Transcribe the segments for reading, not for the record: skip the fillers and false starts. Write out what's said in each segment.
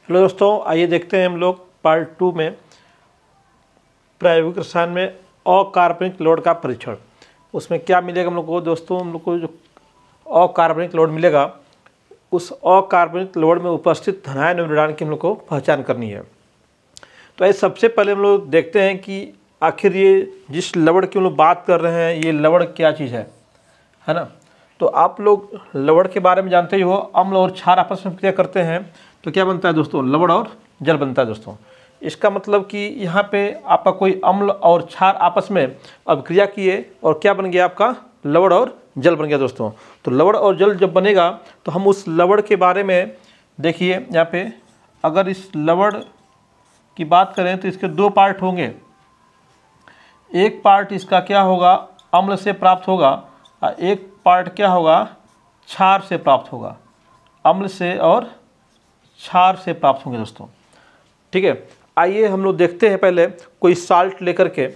Hello दोस्तों, आइए देखते हैं हम लोग पार्ट 2 में प्रायोगिक रसायन में अकार्बनिक लोड का परीक्षण। उसमें क्या मिलेगा हम लोग को दोस्तों, हम लोग को जो अकार्बनिक लोड मिलेगा उस अकार्बनिक लोड में उपस्थित धनायन और ऋणायन की हम लोग को पहचान करनी है। तो ये सबसे पहले हम लोग देखते हैं कि आखिर ये जिस लवड़ की हम लोग बात कर रहे हैं ये लवड़ क्या चीज़ है ना। तो आप लोग लवड़ के बारे में जानते ही हो, अम्ल और क्षार आपस में क्रिया करते हैं तो क्या बनता है दोस्तों, लवण और जल बनता है दोस्तों। इसका मतलब कि यहाँ पे आपका कोई अम्ल और क्षार आपस में अभिक्रिया किए और क्या बन गया, आपका लवण और जल बन गया दोस्तों। तो लवण और जल जब बनेगा तो हम उस लवण के बारे में देखिए, यहाँ पे अगर इस लवण की बात करें तो इसके दो पार्ट होंगे। एक पार्ट इसका क्या होगा, अम्ल से प्राप्त होगा और एक पार्ट क्या होगा, क्षार से प्राप्त होगा। अम्ल से और क्षार से प्राप्त होंगे दोस्तों, ठीक है। आइए हम लोग देखते हैं पहले कोई साल्ट लेकर के।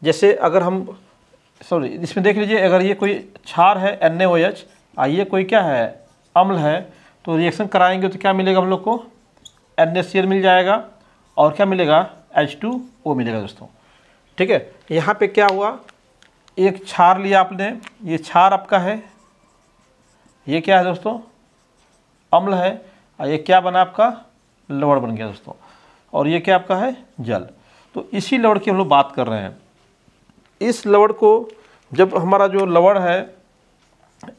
जैसे अगर हम इसमें देख लीजिए, अगर ये कोई क्षार है NaOH, आइए कोई क्या है, अम्ल है, तो रिएक्शन कराएंगे तो क्या मिलेगा हम लोग को, NaCl मिल जाएगा और क्या मिलेगा, H2O मिलेगा दोस्तों, ठीक है। यहाँ पे क्या हुआ, एक क्षार लिया आपने, ये क्षार आपका है, ये क्या है दोस्तों, अम्ल है, और ये क्या बना आपका, लवण बन गया दोस्तों, और ये क्या आपका है, जल। तो इसी लवण की हम लोग बात कर रहे हैं। इस लवण को जब हमारा जो लवण है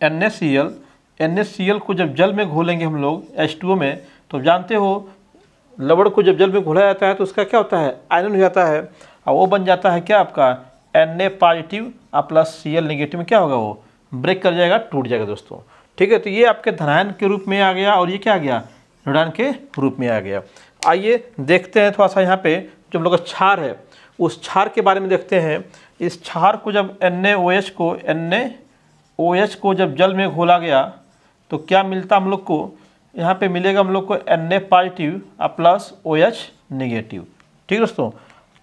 NaCl को जब जल में घोलेंगे हम लोग H2O में, तो जानते हो लवण को जब जल में घोला जाता है तो उसका क्या होता है, आयन हो जाता है और वो बन जाता है क्या आपका Na पॉजिटिव और प्लस Cl नेगेटिव में क्या होगा, वो ब्रेक कर जाएगा, टूट जाएगा दोस्तों, ठीक है। तो ये आपके धनायन के रूप में आ गया और ये क्या आ गया, ऋणायन के रूप में आ गया। आइए देखते हैं थोड़ा सा यहाँ पे जो हम लोग का क्षार है उस क्षार के बारे में देखते हैं। इस क्षार को जब NaOH को जब जल में घोला गया तो क्या मिलता हम लोग को, यहाँ पे मिलेगा हम लोग को Na पॉजिटिव और प्लस OH नेगेटिव, ठीक दोस्तों।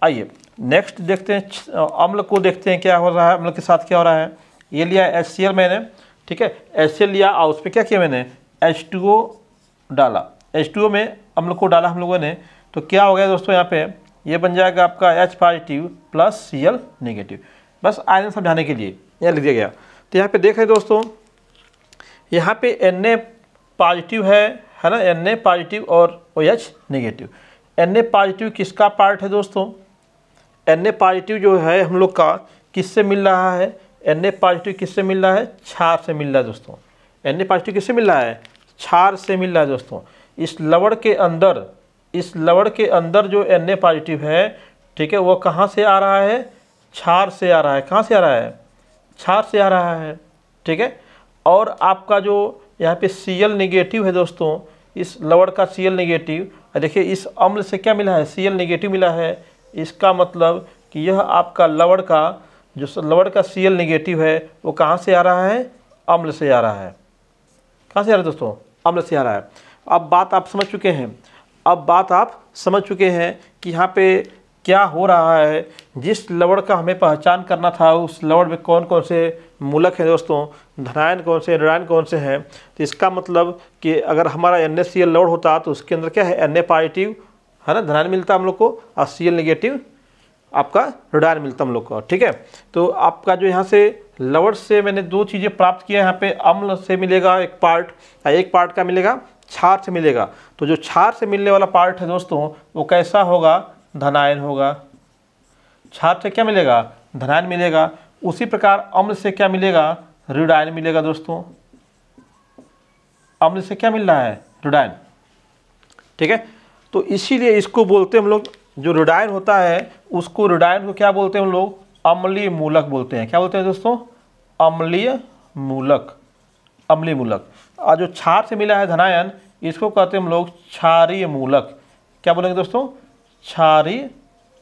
आइए नेक्स्ट देखते हैं अम्ल को, देखते हैं क्या हो रहा है, अम्ल के साथ क्या हो रहा है। ये लिया HCl मैंने, ठीक है, HCl लिया और उसमें क्या किया मैंने, H2O डाला, H2O में अम्ल को डाला हम लोगों ने, तो क्या हो गया दोस्तों, यहाँ पे ये बन जाएगा आपका H positive plus Cl negative. बस आयन समझाने के लिए यह लिख दिया गया। तो यहाँ पे देखें दोस्तों, यहाँ पे Na पॉजिटिव है ना, Na पॉजिटिव और OH नेगेटिव। Na पॉजिटिव किसका पार्ट है दोस्तों, Na पॉजिटिव जो है हम लोग का किससे मिल रहा है, Na पॉजिटिव किससे मिल रहा है, क्षार से मिल रहा है दोस्तों। Na पॉजिटिव किससे मिल रहा है, क्षार से मिल रहा है दोस्तों। इस लवण के अंदर जो Na पॉजिटिव है, ठीक है, वो कहाँ से आ रहा है, क्षार से आ रहा है। कहाँ से आ रहा है, क्षार से आ रहा है, ठीक है। और आपका जो यहाँ पे Cl नेगेटिव है दोस्तों, इस लवण का Cl नेगेटिव, देखिए इस अम्ल से क्या मिला है, Cl नेगेटिव मिला है। इसका मतलब कि यह आपका लवण का Cl नेगेटिव है वो कहाँ से आ रहा है, अम्ल से आ रहा है। कहाँ से आ रहा है दोस्तों, अम्ल से आ रहा है। अब बात आप समझ चुके हैं कि यहाँ पे क्या हो रहा है। जिस लवण का हमें पहचान करना था उस लवण में कौन कौन से मूलक हैं दोस्तों, धनायन कौन से, ऋणायन कौन से हैं। तो इसका मतलब कि अगर हमारा NaCl लवण होता तो उसके अंदर क्या है, Na पॉजिटिव है ना, धनायन मिलता हम लोग को, और Cl नेगेटिव आपका ऋणायन मिलता हम लोग को, ठीक है। तो आपका जो यहाँ से लवण से मैंने दो चीज़ें प्राप्त किया, यहाँ पे अम्ल से मिलेगा एक पार्ट, एक पार्ट का मिलेगा क्षार से मिलेगा। तो जो क्षार से मिलने वाला पार्ट है दोस्तों वो कैसा होगा, धनायन होगा। क्षार से क्या मिलेगा, धनायन मिलेगा। उसी प्रकार अम्ल से क्या मिलेगा, ऋणायन मिलेगा दोस्तों। अम्ल से क्या मिल रहा है, ऋणायन, ठीक है। तो इसीलिए इसको बोलते हैं हम लोग, जो ऋणायन होता है उसको, ऋणायन को क्या बोलते हैं हम लोग, अम्लीय मूलक बोलते हैं। क्या बोलते हैं दोस्तों, अम्लीय मूलक। और जो क्षार से मिला है धनायन, इसको कहते हैं हम लोग क्षारीय मूलक। क्या बोलेंगे दोस्तों, क्षारीय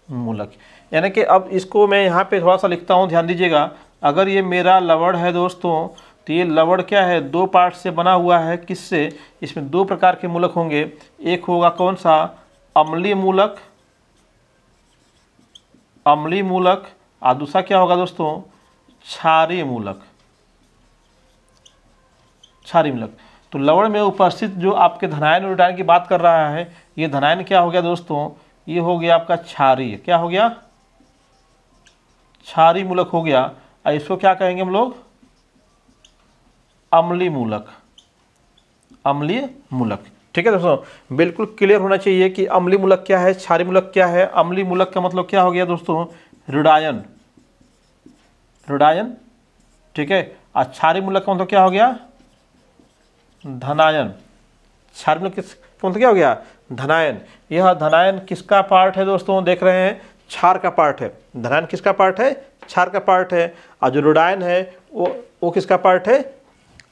मूलक। यानी कि अब इसको मैं यहाँ पे थोड़ा सा लिखता हूँ, ध्यान दीजिएगा। अगर ये मेरा लवण है दोस्तों, तो ये लवण क्या है, दो पार्ट से बना हुआ है। किससे, इसमें दो प्रकार के मूलक होंगे। एक होगा कौन सा, अम्लीय मूलक, और दूसरा क्या होगा दोस्तों, क्षारीय मूलक। तो लवण में उपस्थित जो आपके धनायन और ऋणायन की बात कर रहा है, ये धनायन क्या हो गया दोस्तों, ये हो गया आपका क्षारीय, क्या हो गया, क्षारीय मूलक हो गया। और इसको क्या कहेंगे हम लोग, अम्लीय मूलक, अम्लीय मूलक। ठीक है दोस्तों, बिल्कुल क्लियर होना चाहिए कि अम्लीय मूलक क्या है, क्षारीय मूलक क्या है। अम्लीय मूलक का मतलब क्या हो गया दोस्तों, ऋणायन, ऋणायन, ठीक है। और क्षारीय मूलक का मतलब क्या हो गया, धनायन। क्षारीय मूलक का मतलब क्या हो गया, धनायन। यह धनायन किसका पार्ट है दोस्तों, देख रहे हैं, क्षार का पार्ट है। धनायन किसका पार्ट है, क्षार का पार्ट है। और जो ऋणायन है वो किसका पार्ट है,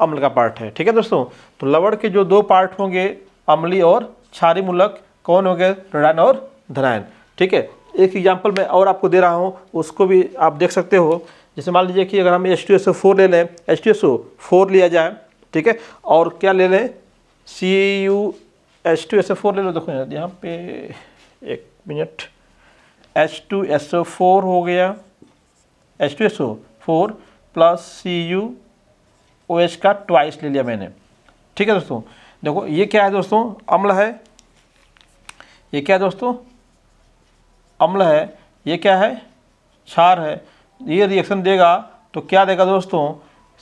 अम्ल का पार्ट है। ठीक है दोस्तों, तो लवण के जो दो पार्ट होंगे, अम्लीय और क्षारीय मूलक, कौन हो गए, ऋणायन और धनायन। ठीक है, एक एग्जांपल मैं और आपको दे रहा हूँ, उसको भी आप देख सकते हो। जैसे मान लीजिए कि अगर हम H2SO4 ले लें, H2SO4 लिया जाए, ठीक है, और क्या ले लें, H2SO4 ले लो। देखो यहाँ पे, एक मिनट, H2SO4 हो गया, H2SO4 प्लस CuOH का ट्वाइस ले लिया मैंने। ठीक है दोस्तों, देखो ये क्या है दोस्तों, अम्ल है, ये क्या है दोस्तों, अम्ल है, ये क्या है, क्षार है। ये रिएक्शन देगा तो क्या देगा दोस्तों,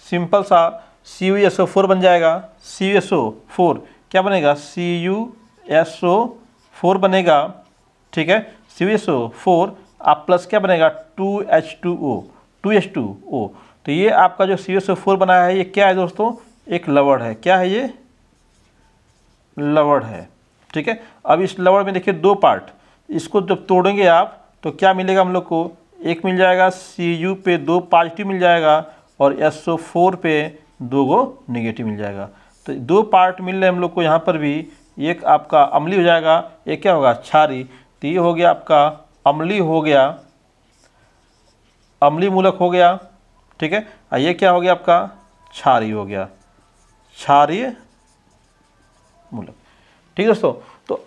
सिंपल सा CuSO4 बन जाएगा। CuSO4 क्या बनेगा, CuSO4 बनेगा, ठीक है, CuSO4 आप प्लस क्या बनेगा, 2H2O, 2H2O। तो ये आपका जो CuSO4 बनाया है, ये क्या है दोस्तों, एक लवण है। क्या है ये, लवण है। ठीक है, अब इस लवण में देखिए दो पार्ट, इसको जब तोड़ेंगे आप तो क्या मिलेगा हम लोग को, एक मिल जाएगा Cu पे 2 पॉजिटिव मिल जाएगा और SO4 पे 2 नेगेटिव मिल जाएगा। तो दो पार्ट मिल रहे हम लोग को यहाँ पर भी, एक आपका अम्लीय हो जाएगा, एक क्या होगा, क्षारीय। तो ये हो गया आपका अम्लीय हो गया, अम्लीय मूलक हो गया। ठीक है, और ये क्या हो गया आपका, क्षारीय हो गया, क्षारीय मूलक। ठीक है दोस्तों, तो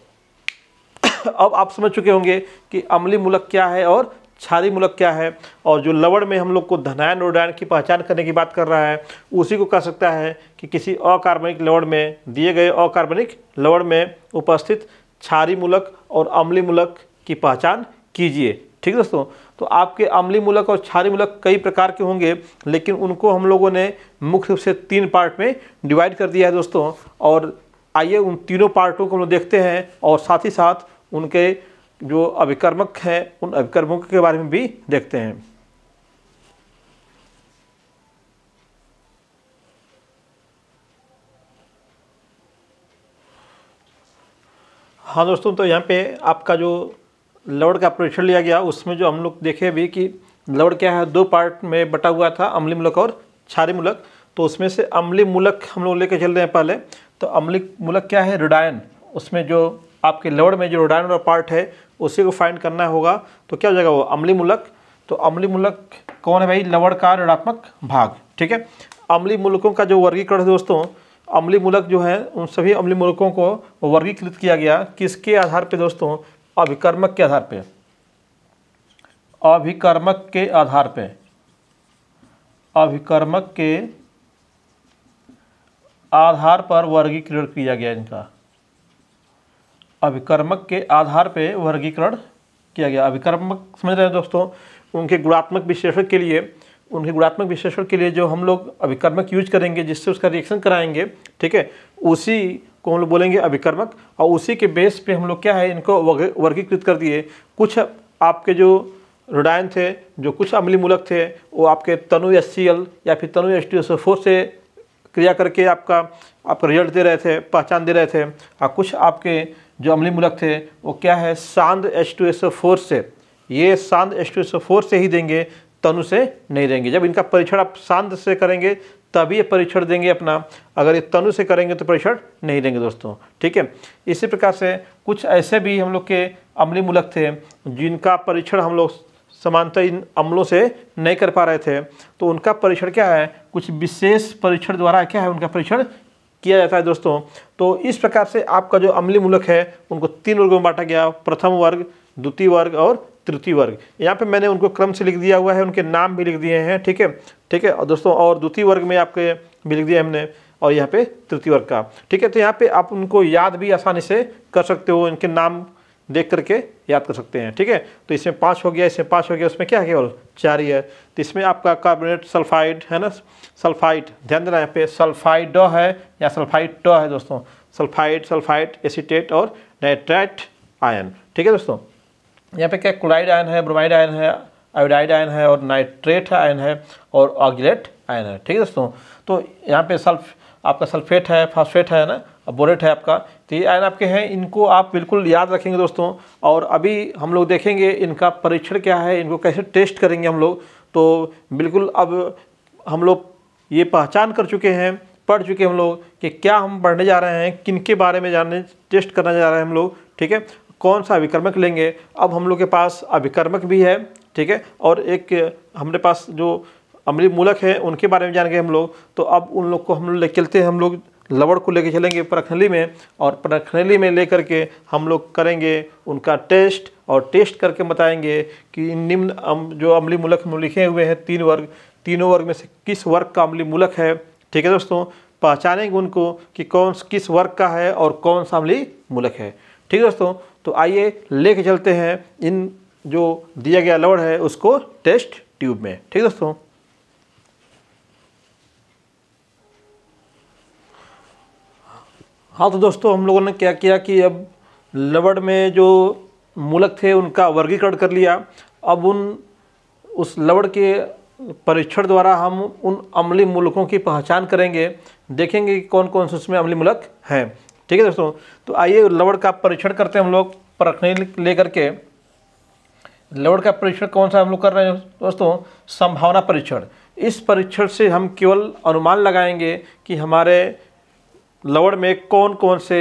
अब आप समझ चुके होंगे कि अम्लीय मूलक क्या है और क्षारीय मूलक क्या है। और जो लवण में हम लोग को धनायन और ऋणायन की पहचान करने की बात कर रहा है, उसी को कह सकता है कि किसी अकार्बनिक लवण में, दिए गए अकार्बनिक लवण में उपस्थित क्षारीय मूलक और अम्लीय मूलक की पहचान कीजिए। ठीक है दोस्तों, तो आपके अम्लीय मूलक और क्षारीय मूलक कई प्रकार के होंगे, लेकिन उनको हम लोगों ने मुख्य रूप से 3 पार्ट में डिवाइड कर दिया है दोस्तों। और आइए उन तीनों पार्टों को हम लोग देखते हैं और साथ ही साथ उनके जो अभिकर्मक हैं, उन अभिकर्मकों के बारे में भी देखते हैं। हाँ दोस्तों, तो यहाँ पे आपका जो लवण का परीक्षण लिया गया, उसमें जो हम लोग देखे भी कि लवण क्या है, 2 पार्ट में बटा हुआ था, अम्लीय मूलक और क्षारीय मूलक। तो उसमें से अम्लीय मूलक हम लोग लेके चल रहे हैं पहले। तो अम्लीय मूलक क्या है, ऋणायन। उसमें जो आपके लवण में जो ऋणायन वाला पार्ट है, उसी को फाइंड करना होगा। तो क्या हो जाएगा वो, अम्लीय मूलक। तो अम्लीय मूलक कौन है भाई, लवण का ऋणात्मक भाग। ठीक है, अम्लीय मूलकों का जो वर्गीकरण है दोस्तों, अम्लीय मूलक जो है उन सभी अम्लीय मूलकों को वर्गीकृत किया गया किसके आधार पे दोस्तों, अभिकर्मक के आधार पे, अभिकर्मक के आधार पे, अभिकर्मक के आधार पर वर्गीकरण किया गया इनका, अभिकर्मक के आधार पे वर्गीकरण किया गया। अभिकर्मक समझ रहे हैं दोस्तों, उनके गुणात्मक विश्लेषण के लिए, उनके गुणात्मक विश्लेषण के लिए जो हम लोग अभिकर्मक यूज करेंगे, जिससे उसका रिएक्शन कराएंगे, ठीक है, उसी को हम लोग बोलेंगे अभिकर्मक। और उसी के बेस पे हम लोग क्या है, इनको वर्गीकृत कर दिए। कुछ आपके जो ऋणायन थे, जो कुछ अम्लीय मूलक थे, वो आपके तनु HCl या फिर तनु H2SO4 से क्रिया करके आपका रिजल्ट दे रहे थे, पहचान दे रहे थे। और कुछ आपके जो अम्लीय मूलक थे वो क्या है, सांद्र H2SO4 से, ये सांद्र H2SO4 से ही देंगे, तनु से नहीं देंगे। जब इनका परीक्षण आप सांद्र से करेंगे तभी ये परीक्षण देंगे अपना, अगर ये तनु से करेंगे तो परीक्षण नहीं देंगे दोस्तों। ठीक है, इसी प्रकार से कुछ ऐसे भी हम लोग के अम्लीय मूलक थे जिनका परीक्षण हम लोग समानतः इन अम्लों से नहीं कर पा रहे थे, तो उनका परीक्षण क्या है, कुछ विशेष परीक्षण द्वारा क्या है, उनका परीक्षण किया जाता है दोस्तों। तो इस प्रकार से आपका जो अम्लीय मूलक है उनको 3 वर्गों में बांटा गया, प्रथम वर्ग, द्वितीय वर्ग और तृतीय वर्ग। यहाँ पे मैंने उनको क्रम से लिख दिया हुआ है, उनके नाम भी लिख दिए हैं। ठीक है, ठीक है। और दोस्तों, और द्वितीय वर्ग में आपके भी लिख दिया हमने, और यहाँ पे तृतीय वर्ग का। ठीक है, तो यहाँ पे आप उनको याद भी आसानी से कर सकते हो, इनके नाम देख करके याद कर सकते हैं। ठीक है, तो इसमें 5 हो गया, इसमें 5 हो गया, उसमें क्या है केवल 4 ही है। तो इसमें आपका कार्बोनेट सल्फाइड है ना, सल्फाइड, ध्यान देना यहाँ पे सल्फाइड है या सल्फाइड है दोस्तों, सल्फाइड, एसीटेट और नाइट्राइट आयन। ठीक है दोस्तों, यहाँ पे क्या क्लोराइड आयन है, ब्रोमाइड आयन है, आयोडाइड आयन है और नाइट्रेट आयन है और ऑक्जेलेट आयन है। ठीक है दोस्तों, तो यहाँ पे आपका सल्फेट है, फास्फेट है ना, बोरेट है आपका। तो ये आयन आपके हैं, इनको आप बिल्कुल याद रखेंगे दोस्तों। और अभी हम लोग देखेंगे इनका परीक्षण क्या है, इनको कैसे टेस्ट करेंगे हम लोग। तो बिल्कुल अब हम लोग ये पहचान कर चुके हैं, पढ़ चुके हैं हम लोग कि क्या हम पढ़ने जा रहे हैं, किन के बारे में जानने टेस्ट करने जा रहे हैं हम लोग। ठीक है, कौन सा अभिकर्मक लेंगे। अब हम लोग के पास अभिकर्मक भी है, ठीक है, और एक हमारे पास जो अम्लीय मूलक है उनके बारे में जानेंगे हम लोग। तो अब उन लोग को हम लोग ले चलते हैं, हम लोग लवण को लेके चलेंगे प्रखनली में, और प्रखनली में लेकर के हम लोग करेंगे उनका टेस्ट, और टेस्ट करके बताएंगे कि निम्न जो अम्लीय मूलक हम लिखे हुए हैं 3 वर्ग, तीनों वर्ग में से किस वर्ग का अम्लीय मूलक है। ठीक है दोस्तों, पहचानेंगे उनको कि किस वर्ग का है और कौन सा अम्लीय मूलक है। ठीक है दोस्तों, तो आइए लेके चलते हैं इन जो दिया गया लवण है उसको टेस्ट ट्यूब में। ठीक है दोस्तों, हाँ तो दोस्तों हम लोगों ने क्या किया कि अब लवण में जो मूलक थे उनका वर्गीकरण कर लिया। अब उस लवण के परीक्षण द्वारा हम उन अम्लीय मूलकों की पहचान करेंगे, देखेंगे कि कौन कौन से उसमें अम्लीय मूलक हैं। ठीक है दोस्तों, तो आइए लवण का परीक्षण करते हैं हम लोग प्रखनली लेकर के। लवण का परीक्षण कौन सा हम लोग कर रहे हैं दोस्तों, संभावना परीक्षण। इस परीक्षण से हम केवल अनुमान लगाएंगे कि हमारे लवण में कौन कौन से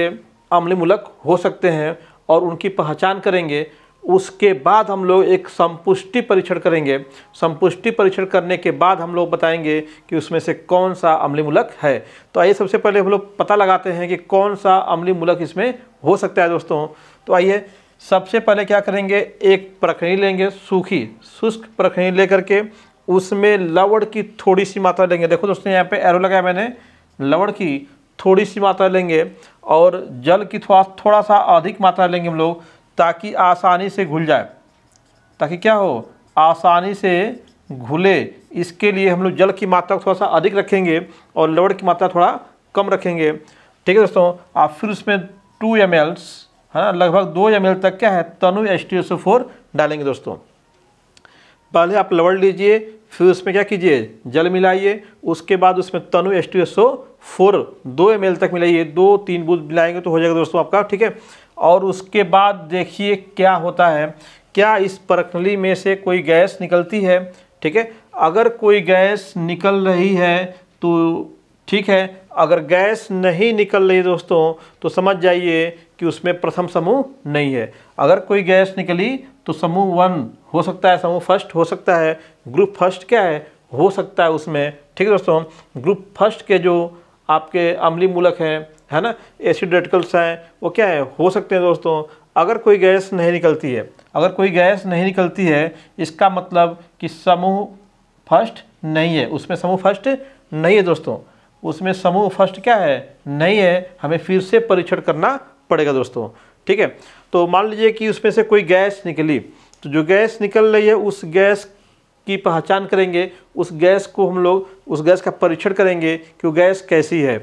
अम्लीय मूलक हो सकते हैं और उनकी पहचान करेंगे। उसके बाद हम लोग एक संपुष्टि परीक्षण करेंगे। संपुष्टि परीक्षण करने के बाद हम लोग बताएंगे कि उसमें से कौन सा अम्लीय मूलक है। तो आइए सबसे पहले हम लोग पता लगाते हैं कि कौन सा अम्लीय मूलक इसमें हो सकता है दोस्तों। तो आइए सबसे पहले क्या करेंगे, एक प्रखनी लेंगे, सूखी शुष्क प्रखनी लेकर के उसमें लवण की थोड़ी सी मात्रा लेंगे। देखो दोस्तों यहाँ पे एरो लगाया मैंने, लवण की थोड़ी सी मात्रा लेंगे और जल की थोड़ा सा अधिक मात्रा लेंगे हम लोग, ताकि आसानी से घुल जाए, ताकि क्या हो, आसानी से घुले। इसके लिए हम लोग जल की मात्रा थोड़ा सा अधिक रखेंगे और लवण की मात्रा थोड़ा कम रखेंगे। ठीक है दोस्तों, आप फिर उसमें 2 ml है ना, लगभग 2 ml तक क्या है तनु H2SO4 डालेंगे दोस्तों। पहले आप लवण लीजिए, फिर उसमें क्या कीजिए, जल मिलाइए, उसके बाद उसमें तनु H2SO4 2 ml तक मिलाइए, 2-3 बूंद मिलाएंगे तो हो जाएगा दोस्तों आपका। ठीक है, और उसके बाद देखिए क्या होता है, क्या इस प्रखनली में से कोई गैस निकलती है। ठीक है, अगर कोई गैस निकल रही है तो ठीक है, अगर गैस नहीं निकल रही दोस्तों तो समझ जाइए कि उसमें प्रथम समूह नहीं है। अगर कोई गैस निकली तो समूह 1 हो सकता है, समूह फर्स्ट हो सकता है, ग्रुप फर्स्ट क्या है हो सकता है उसमें। ठीक है दोस्तों, ग्रुप फर्स्ट के जो आपके अम्लीय मूलक हैं है ना, एसिड रेडिकल्स हैं, वो क्या है हो सकते हैं दोस्तों। अगर कोई गैस नहीं निकलती है, अगर कोई गैस नहीं निकलती है, इसका मतलब कि समूह फर्स्ट नहीं है, उसमें समूह फर्स्ट नहीं है दोस्तों, उसमें समूह फर्स्ट क्या है नहीं है, हमें फिर से परीक्षण करना पड़ेगा दोस्तों। ठीक है, तो मान लीजिए कि उसमें से कोई गैस निकली, तो जो गैस निकल रही है उस गैस की पहचान करेंगे, उस गैस को हम लोग उस गैस का परीक्षण करेंगे कि वो गैस कैसी है।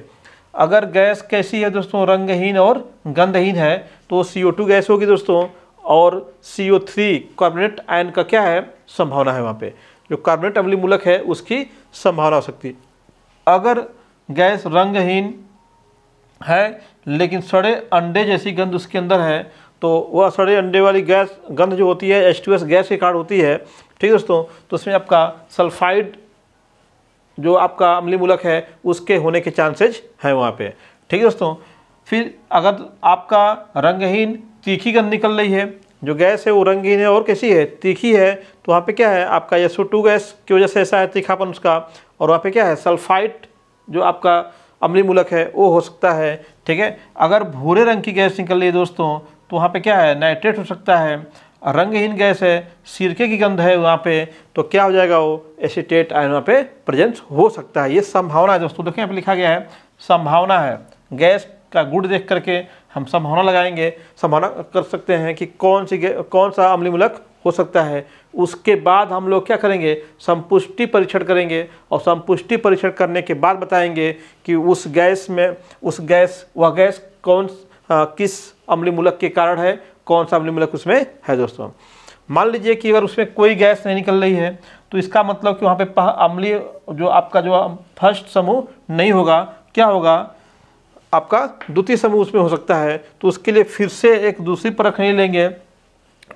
अगर गैस कैसी है दोस्तों, रंगहीन और गंधहीन है, तो CO2 गैस होगी दोस्तों, और CO3 कार्बोनेट आयन का क्या है संभावना है, वहाँ पे जो कार्बोनेट अम्लीय मूलक है उसकी संभावना हो सकती है। अगर गैस रंगहीन है लेकिन सड़े अंडे जैसी गंध उसके अंदर है, तो वह सड़े अंडे वाली गैस गंध जो होती है H2S गैस के कारण होती है। ठीक है दोस्तों, तो उसमें आपका सल्फाइड जो आपका अम्लीय मूलक है उसके होने के चांसेज हैं वहाँ पे। ठीक है दोस्तों, फिर अगर आपका रंगहीन तीखी गंध निकल रही है, जो गैस है वो रंगहीन है और कैसी है तीखी है, तो वहाँ पे क्या है आपका SO2 गैस की वजह से ऐसा है तीखापन उसका, और वहाँ पे क्या है सल्फाइड जो आपका अम्लीय मूलक है वो हो सकता है। ठीक है, अगर भूरे रंग की गैस निकल रही है दोस्तों तो वहाँ पे क्या है नाइट्रेट हो सकता है। रंगहीन गैस है, सिरके की गंध है वहाँ पे, तो क्या हो जाएगा वो एसीटेट आयन वहाँ पे प्रेजेंस हो सकता है। ये संभावना है दोस्तों, देखिए यहाँ पे लिखा गया है संभावना है। गैस का गुण देख करके हम संभावना लगाएंगे, संभावना कर सकते हैं कि कौन सा अम्लीय मूलक हो सकता है। उसके बाद हम लोग क्या करेंगे, संपुष्टि परीक्षण करेंगे, और संपुष्टि परीक्षण करने के बाद बताएंगे कि वह गैस किस अम्लीय मूलक के कारण है, कौन सा अम्लीय मूलक उसमें है। दोस्तों मान लीजिए कि अगर उसमें कोई गैस नहीं निकल रही है तो इसका मतलब कि वहाँ पे अम्लीय जो आपका जो फर्स्ट समूह नहीं होगा, क्या होगा, आपका द्वितीय समूह उसमें हो सकता है। तो उसके लिए फिर से एक दूसरी परख नहीं लेंगे,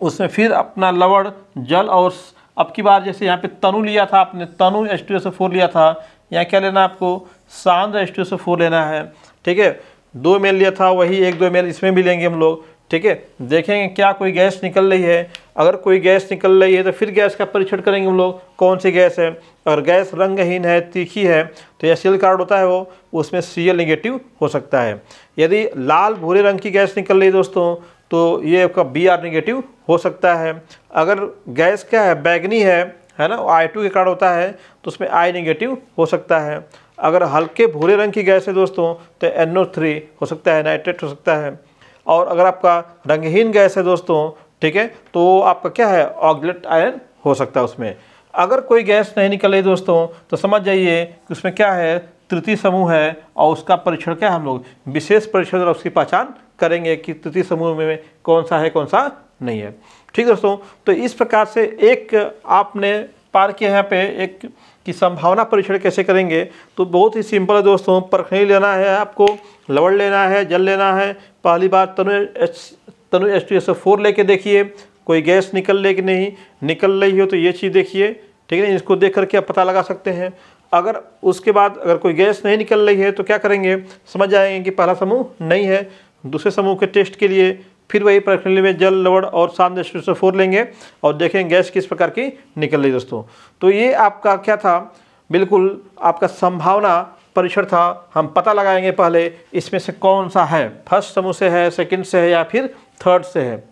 उसमें फिर अपना लवण जल, और अब की बार जैसे यहाँ पे तनु लिया था आपने, तनु H2SO4 लिया था, यहाँ क्या लेना आपको, सांद्र H2SO4 लेना है। ठीक है, 2 ml लिया था, वही 1-2 ml इसमें भी लेंगे हम लोग। ठीक है, देखेंगे क्या कोई गैस निकल रही है। अगर कोई गैस निकल रही है तो फिर गैस का परीक्षण करेंगे हम लोग, कौन सी गैस है। अगर गैस रंगहीन है, तीखी है, तो यह Cl कार्ड होता है वो, उसमें Cl नेगेटिव हो सकता है। यदि लाल भूरे रंग की गैस निकल रही है दोस्तों, तो ये आपका Br नेगेटिव हो सकता है। अगर गैस क्या है, बैगनी है ना, I2 के कार्ड होता है, तो उसमें I नेगेटिव हो सकता है। अगर हल्के भूरे रंग की गैस है दोस्तों तो NO3 हो सकता है, नाइट्रेट हो सकता है। और अगर आपका रंगहीन गैस है दोस्तों, ठीक है, तो आपका क्या है, ऑक्सलेट आयन हो सकता है उसमें। अगर कोई गैस नहीं निकल रही दोस्तों तो समझ जाइए कि उसमें क्या है, तृतीय समूह है, और उसका परीक्षण क्या है, हम लोग विशेष परीक्षण द्वारा उसकी पहचान करेंगे कि तृतीय समूह में कौन सा है, कौन सा नहीं है। ठीक दोस्तों, तो इस प्रकार से एक आपने पार किया यहाँ पे एक कि संभावना परीक्षण कैसे करेंगे। तो बहुत ही सिंपल है दोस्तों, परख नहीं लेना है आपको, लवण लेना है, जल लेना है। पहली बात तनु H2SO4 लेके देखिए कोई गैस निकल रही कि नहीं, निकल रही हो तो ये चीज़ देखिए। ठीक है, इसको देख करके आप पता लगा सकते हैं। अगर उसके बाद अगर कोई गैस नहीं निकल रही है तो क्या करेंगे, समझ जाएंगे कि पहला समूह नहीं है। दूसरे समूह के टेस्ट के लिए फिर वही प्रक्रिया में जल, लवण और सांद्र H2SO4 लेंगे और देखेंगे गैस किस प्रकार की निकल रही दोस्तों। तो ये आपका क्या था, बिल्कुल आपका संभावना परीक्षण था। हम पता लगाएंगे पहले इसमें से कौन सा है, फर्स्ट समूह से है, सेकंड से है या फिर थर्ड से है।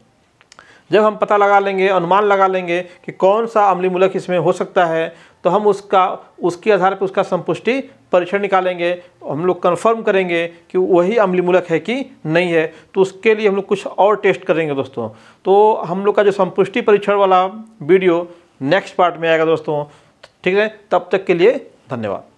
जब हम पता लगा लेंगे, अनुमान लगा लेंगे कि कौन सा अम्लीय मूलक इसमें हो सकता है, तो हम उसके आधार पर उसका संपुष्टि परीक्षण निकालेंगे। हम लोग कंफर्म करेंगे कि वही अम्लीय मूलक है कि नहीं है। तो उसके लिए हम लोग कुछ और टेस्ट करेंगे दोस्तों। तो हम लोग का जो संपुष्टि परीक्षण वाला वीडियो नेक्स्ट पार्ट में आएगा दोस्तों। ठीक है, तब तक के लिए धन्यवाद।